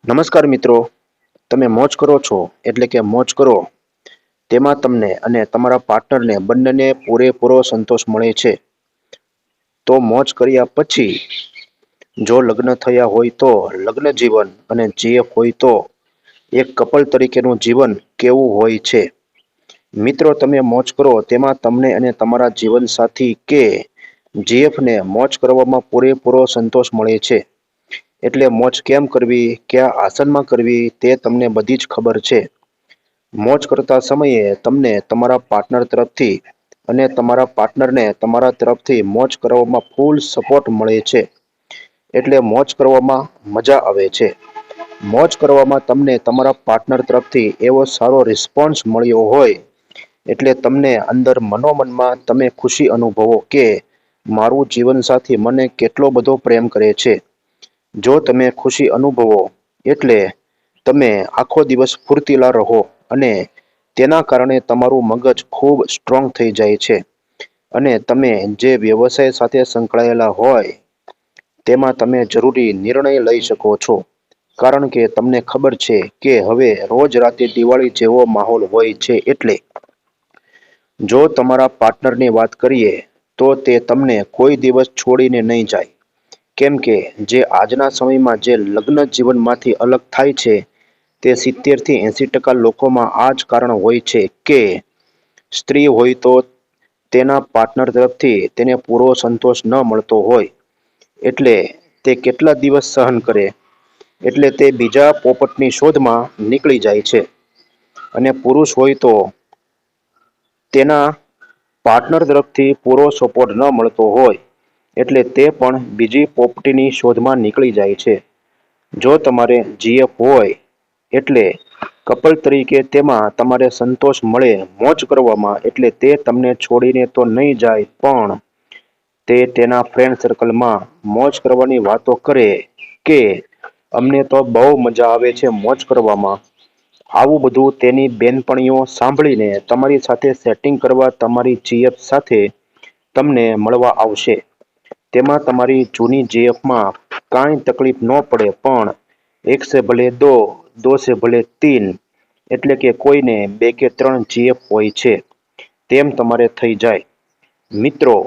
નમસ્કાર મિત્રો, તમે મોજ કરો છો એટલે કે મોજ કરો તેમાં તમને અને તમારા પાર્ટનરને બંનેને પૂરેપૂરો સંતોષ મળે છે. તો મોજ કર્યા પછી જો લગ્ન થયા હોય તો લગ્ન જીવન અને જીએફ હોય તો એક કપલ તરીકેનું જીવન કેવું હોય છે. મિત્રો, તમે મોજ કરો તેમાં તમને અને તમારા જીવનસાથી કે જીએફને મોજ કરવામાં પૂરેપૂરો સંતોષ મળે છે. એટલે મોજ કેમ કરવી, કયા આસનમાં કરવી તે તમને બધી જ ખબર છે. મોજ કરતા સમયે તમને તમારા પાર્ટનર તરફથી અને તમારા પાર્ટનરને તમારા તરફથી મોજ કરવામાં ફૂલ સપોર્ટ મળે છે. એટલે મોજ કરવામાં મજા આવે છે. મોજ કરવામાં તમને તમારા પાર્ટનર તરફથી એવો સારો રિસ્પોન્સ મળ્યો હોય એટલે તમને અંદર મનોમનમાં તમે ખુશી અનુભવો કે મારું જીવનસાથી મને કેટલો બધો પ્રેમ કરે છે. જો તમે ખુશી અનુભવો એટલે તમે આખો દિવસ ફૂર્તીલા રહો અને તેના કારણે તમારું મગજ ખૂબ સ્ટ્રોંગ થઈ જાય છે અને તમે જે વ્યવસાય સાથે સંકળાયેલા હોય તેમાં તમે જરૂરી નિર્ણય લઈ શકો છો. કારણ કે તમને ખબર છે કે હવે રોજ રાતે દિવાળી જેવો માહોલ હોય છે. એટલે જો તમારા પાર્ટનરની વાત કરીએ તો તે તમને કોઈ દિવસ છોડીને નહીં જાય. કેમ કે જે આજના સમયમાં જે લગ્ન જીવનમાંથી અલગ થાય છે તે 70 થી 80% લોકોમાં આ જ કારણ હોય છે કે સ્ત્રી હોય તો તેના પાર્ટનર તરફથી તેને પૂરો સંતોષ ન મળતો હોય એટલે તે કેટલા દિવસ સહન કરે, એટલે તે બીજા પોપટની શોધમાં નીકળી જાય છે. અને પુરુષ હોય તો તેના પાર્ટનર તરફથી પૂરો સપોર્ટ ન મળતો હોય એટલે તે પણ બીજી પોપટીની શોધમાં નીકળી જાય છે. જો તમારે જીએફ હોય એટલે કપલ તરીકે તેમાં તમારે સંતોષ મળે મોજ કરવામાં એટલે તે તમને છોડીને તો નહીં જાય પણ તે તેના ફ્રેન્ડ સર્કલમાં મોજ કરવાની વાતો કરે કે અમને તો બહુ મજા આવે છે મોજ કરવામાં. આવું બધું તેની બેનપણીઓ સાંભળીને તમારી સાથે સેટિંગ કરવા તમારી જીએફ સાથે તમને મળવા આવશે. તેમાં તમારી જૂની જીએફમાં કાંઈ તકલીફ ન પડે પણ એક સે ભલે દો સે ભલે તીન એટલે કે કોઈને 2 કે 3 જીએફ હોય છે તેમ તમારે થઈ જાય. મિત્રો,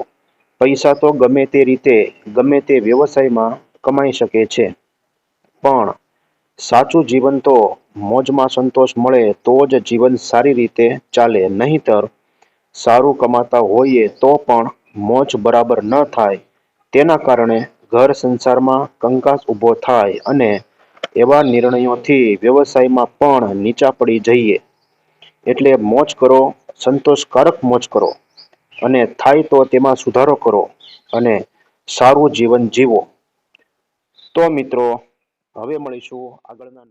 પૈસા તો ગમે તે રીતે ગમે તે વ્યવસાયમાં કમાઈ શકે છે પણ સાચું જીવન તો મોજમાં સંતોષ મળે તો જ જીવન સારી રીતે ચાલે. નહીંતર સારું કમાતા હોઈએ તો પણ મોજ બરાબર ન થાય તેના કારણે ઘર સંસારમાં કંકાસ ઊભો થાય અને એવા નિર્ણયોથી વ્યવસાયમાં પણ નીચા પડી જઈએ. એટલે મોજ કરો, સંતોષકારક મોજ કરો અને થાય તો તેમાં સુધારો કરો અને સારું જીવન જીવો. તો મિત્રો, હવે મળીશું આગળના